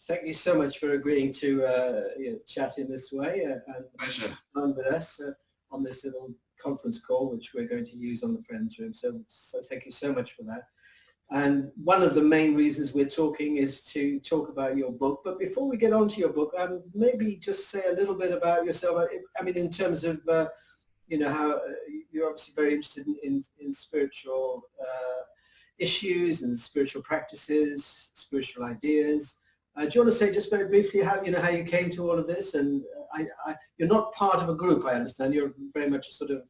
Thank you so much for agreeing to chat in this way and Pleasure. time with us on this little conference call, which we're going to use on the Friends Room. So thank you so much for that. And one of the main reasons we're talking is to talk about your book. But before we get on to your book, maybe just say a little bit about yourself. I mean, in terms of, how you're obviously very interested in spiritual issues and spiritual practices, spiritual ideas. Do you want to say just very briefly how you came to all of this? And you're not part of a group, I understand. You're very much sort of...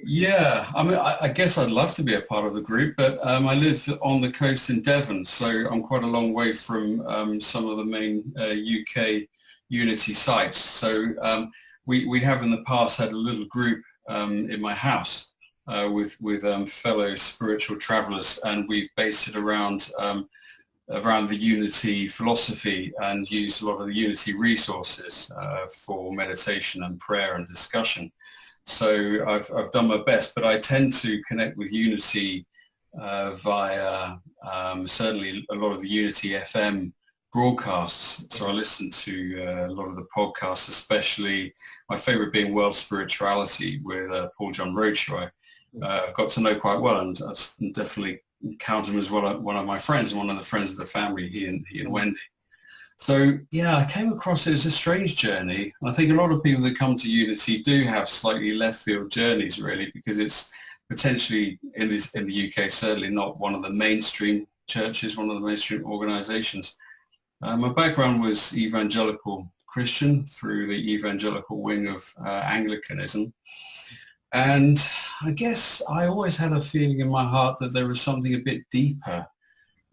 Yeah, I mean, I guess I'd love to be a part of the group, but I live on the coast in Devon, so I'm quite a long way from some of the main UK Unity sites. So we have in the past had a little group in my house with fellow spiritual travelers, and we've based it around the Unity philosophy and used a lot of the Unity resources for meditation and prayer and discussion. So I've done my best, but I tend to connect with Unity via certainly a lot of the Unity FM broadcasts. So I listen to a lot of the podcasts, especially my favorite being World Spirituality with Paul John Roach, who I've got to know quite well, and I definitely count him as one of my friends, one of the friends of the family, he and Wendy. So yeah, I came across it as a strange journey. I think a lot of people that come to Unity do have slightly left field journeys, really, because it's potentially in the UK certainly not one of the mainstream churches, one of the mainstream organisations. My background was evangelical Christian through the evangelical wing of Anglicanism. And I guess I always had a feeling in my heart that there was something a bit deeper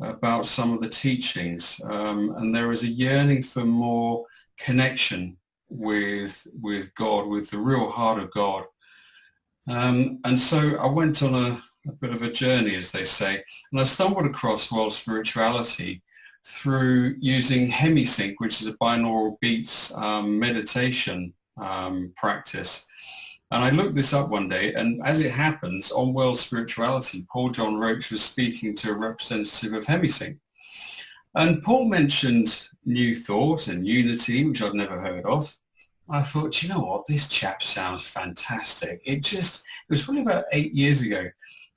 about some of the teachings, and there was a yearning for more connection with God, with the real heart of God. And so I went on a bit of a journey, as they say, and I stumbled across World Spirituality through using Hemisync, which is a binaural beats meditation practice. And I looked this up one day, and as it happens, on World Spirituality, Paul John Roach was speaking to a representative of Hemisync. And Paul mentioned New Thought and Unity, which I'd never heard of. I thought, you know what, this chap sounds fantastic. It was probably about 8 years ago.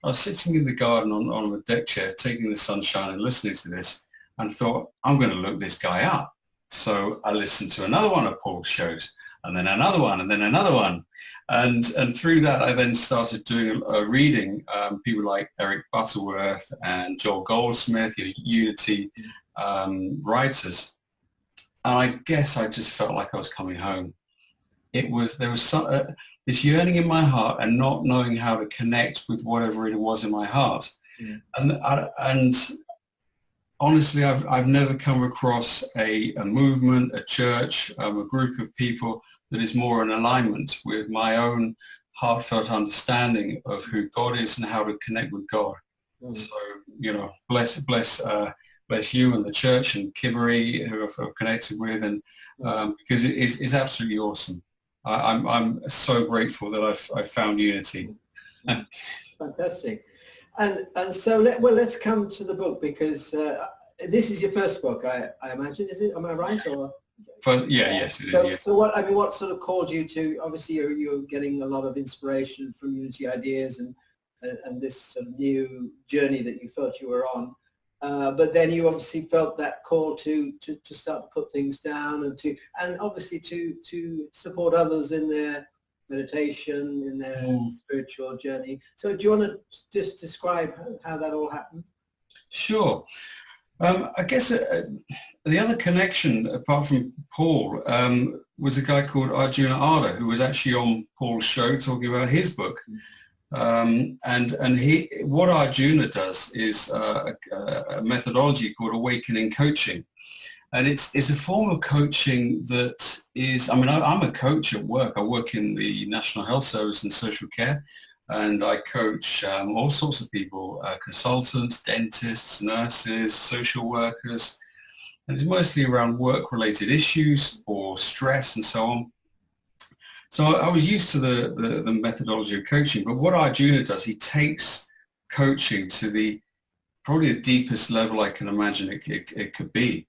I was sitting in the garden on a deck chair, taking the sunshine and listening to this, and thought, I'm going to look this guy up. So I listened to another one of Paul's shows, and then another one, and then another one. And through that, I then started doing reading people like Eric Butterworth and Joel Goldsmith, Unity writers. And I guess I just felt like I was coming home. There was this yearning in my heart and not knowing how to connect with whatever it was in my heart. Yeah. And honestly, I've never come across a movement, a church, a group of people that is more in alignment with my own heartfelt understanding of who God is and how to connect with God. So, bless you and the church and Kibbery, who I've connected with, and because it's absolutely awesome. I'm so grateful that I've found Unity. Fantastic. And so let's come to the book, because this is your first book, I imagine, is it? Am I right? Or yes, it is. Yeah. So what sort of called you to? Obviously, you're getting a lot of inspiration from Unity ideas and this sort of new journey that you felt you were on. But then you obviously felt that call to start to put things down and obviously to support others in their meditation, in their spiritual journey. So do you want to just describe how that all happened? Sure. I guess the other connection, apart from Paul, was a guy called Arjuna Ardha, who was actually on Paul's show talking about his book. And what Arjuna does is a methodology called awakening coaching. And it's a form of coaching that is, I mean, I'm a coach at work. I work in the National Health Service and social care, and I coach all sorts of people, consultants, dentists, nurses, social workers, and it's mostly around work-related issues or stress and so on. So I was used to the methodology of coaching, but what Arjuna does, he takes coaching to probably the deepest level I can imagine it could be.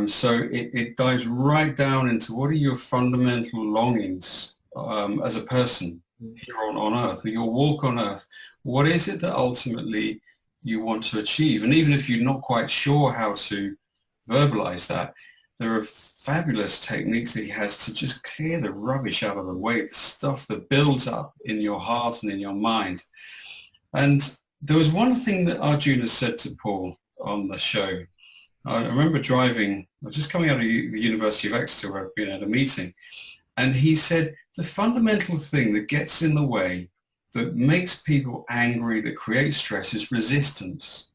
So it dives right down into what are your fundamental longings as a person here on earth, your walk on earth. What is it that ultimately you want to achieve? And even if you're not quite sure how to verbalize that, there are fabulous techniques that he has to just clear the rubbish out of the way, the stuff that builds up in your heart and in your mind. And there was one thing that Arjuna said to Paul on the show. I remember driving, I was just coming out of the University of Exeter where I'd been at a meeting, and he said, the fundamental thing that gets in the way, that makes people angry, that creates stress, is resistance.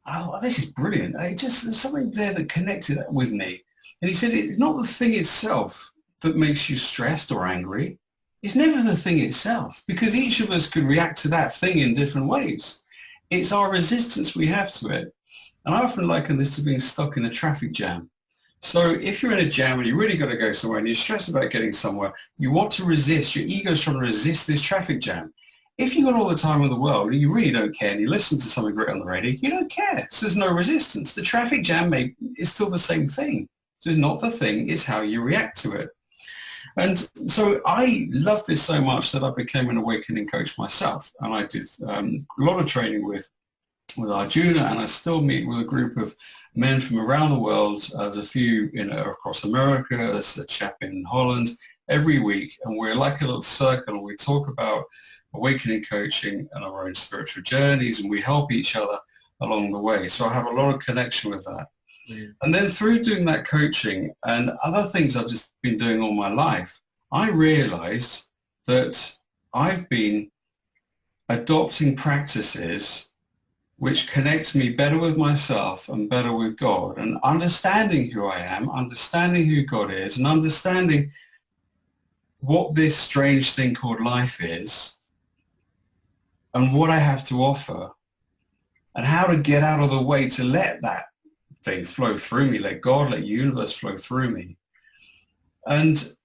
Oh, this is brilliant. There's something there that connected with me. And he said, it's not the thing itself that makes you stressed or angry. It's never the thing itself, because each of us could react to that thing in different ways. It's our resistance we have to it. And I often liken this to being stuck in a traffic jam. So if you're in a jam and you really got to go somewhere and you're stressed about getting somewhere, you want to resist, your ego's trying to resist this traffic jam. If you've got all the time in the world and you really don't care and you listen to something great on the radio, you don't care. So there's no resistance. The traffic jam is still the same thing. So it's not the thing, it's how you react to it. And so I loved this so much that I became an awakening coach myself. And I did a lot of training with Arjuna, and I still meet with a group of men from around the world. There's a few across America, there's a chap in Holland every week, and we're like a little circle and we talk about awakening coaching and our own spiritual journeys, and we help each other along the way. So I have a lot of connection with that. Yeah. And then through doing that coaching and other things I've just been doing all my life, I realized that I've been adopting practices which connect me better with myself and better with God, and understanding who I am, understanding who God is, and understanding what this strange thing called life is and what I have to offer and how to get out of the way to let that thing flow through me, let God, let the universe flow through me. And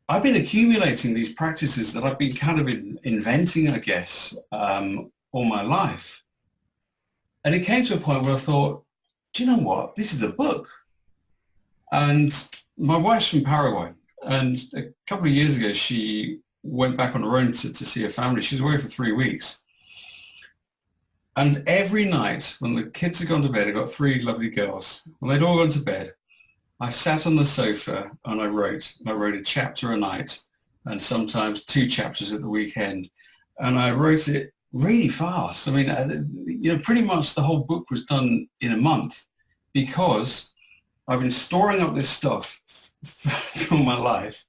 I've been accumulating these practices that I've been kind of inventing, I guess, all my life. And it came to a point where I thought, do you know what? This is a book. And my wife's from Paraguay. And a couple of years ago, she went back on her own to see her family. She was away for 3 weeks. And every night when the kids had gone to bed, I got 3 lovely girls. When they'd all gone to bed, I sat on the sofa and I wrote a chapter a night and sometimes 2 chapters at the weekend. And I wrote it really fast. I mean, pretty much the whole book was done in a month because I've been storing up this stuff for my life,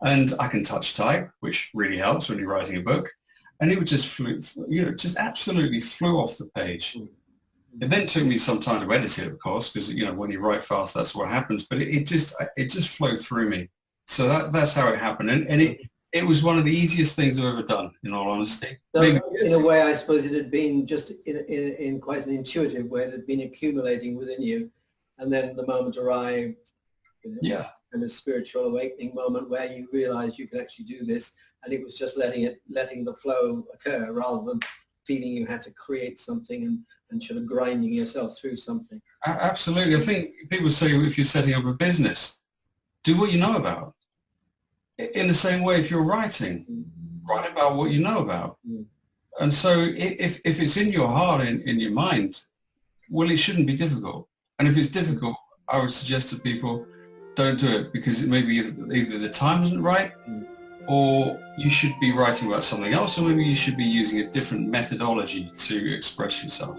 and I can touch type, which really helps when you're writing a book, and it would just just absolutely flew off the page. It then took me some time to edit it, of course, because when you write fast, that's what happens. But it just flowed through me. So that's how it happened, and it was one of the easiest things I've ever done, in all honesty. So in a way, I suppose it had been just in quite an intuitive way. It had been accumulating within you, and then the moment arrived, yeah, and a spiritual awakening moment where you realised you can actually do this, and it was just letting the flow occur rather than feeling you had to create something and sort of grinding yourself through something. Absolutely. I think people say if you're setting up a business, do what you know about. In the same way, if you're writing, write about what you know about. And so if it's in your heart, in your mind, well, it shouldn't be difficult. And if it's difficult, I would suggest to people, don't do it, because it may be either the time isn't right, or you should be writing about something else, or maybe you should be using a different methodology to express yourself.